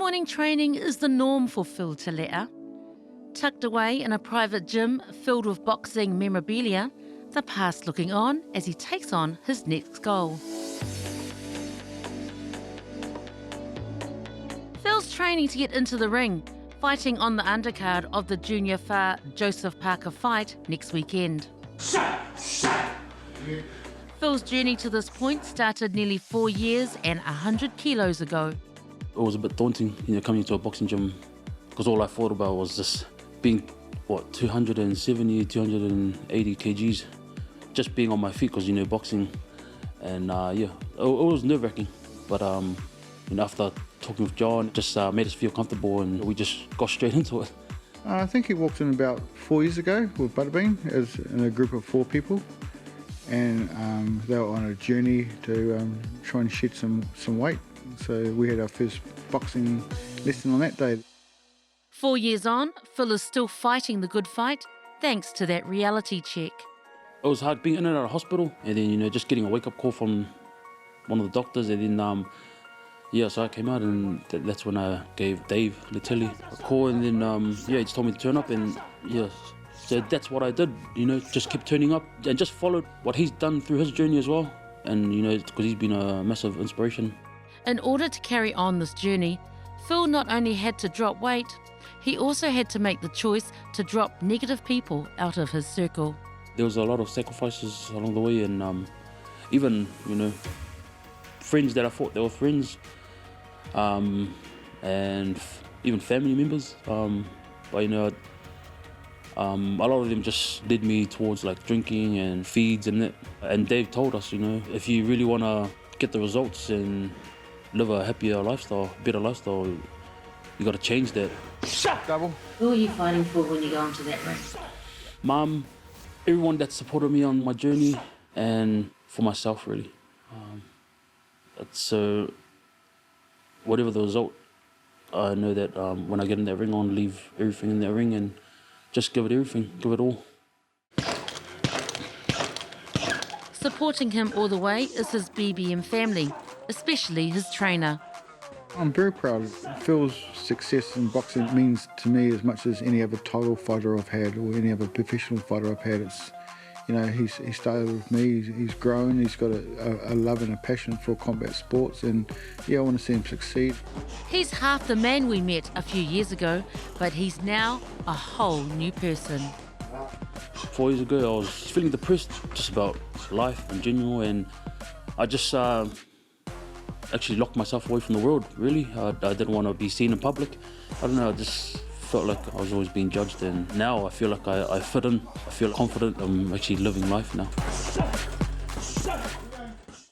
morning training is the norm for Phil Telea. Tucked away in a private gym filled with boxing memorabilia, the past looking on as he takes on his next goal. Phil's training to get into the ring, fighting on the undercard of the Junior Fa Joseph Parker fight next weekend. Phil's journey to this point started nearly 4 years and 100 kilos ago. It was a bit daunting, coming into a boxing gym, because all I thought about was just being, 270, 280 kgs, just being on my feet, because, boxing, and it was nerve-wracking, but after talking with John, just made us feel comfortable, and we just got straight into it. I think he walked in about 4 years ago with Butterbean, as in a group of 4 people, and they were on a journey to try and shed some weight. So we had our first boxing lesson on that day. 4 years on, Phil is still fighting the good fight, thanks to that reality check. It was hard being in and out of hospital, and then, just getting a wake-up call from one of the doctors, and then, so I came out, and that's when I gave Dave Latelli a call, and then, he just told me to turn up, and, so that's what I did, just kept turning up, and just followed what he's done through his journey as well, and, because he's been a massive inspiration. In order to carry on this journey, Phil not only had to drop weight, he also had to make the choice to drop negative people out of his circle. There was a lot of sacrifices along the way, and even, friends that I thought they were friends, and even family members, but a lot of them just led me towards like drinking and feeds and that. And Dave told us, if you really want to get the results and live a happier lifestyle, better lifestyle, you got to change that. Double. Who are you fighting for when you go into that ring? Mum, everyone that supported me on my journey, and for myself really. So whatever the result, I know that when I get in that ring, I want to leave everything in that ring and just give it everything, give it all. Supporting him all the way is his BBM family, especially his trainer. I'm very proud. Phil's success in boxing means to me as much as any other title fighter I've had or any other professional fighter I've had. It's, he started with me, he's grown, he's got a love and a passion for combat sports, and I want to see him succeed. He's half the man we met a few years ago, but he's now a whole new person. 4 years ago, I was feeling depressed just about life in general, and I just actually locked myself away from the world, really. I didn't want to be seen in public. I don't know, I just felt like I was always being judged, and now I feel like I fit in. I feel confident I'm actually living life now.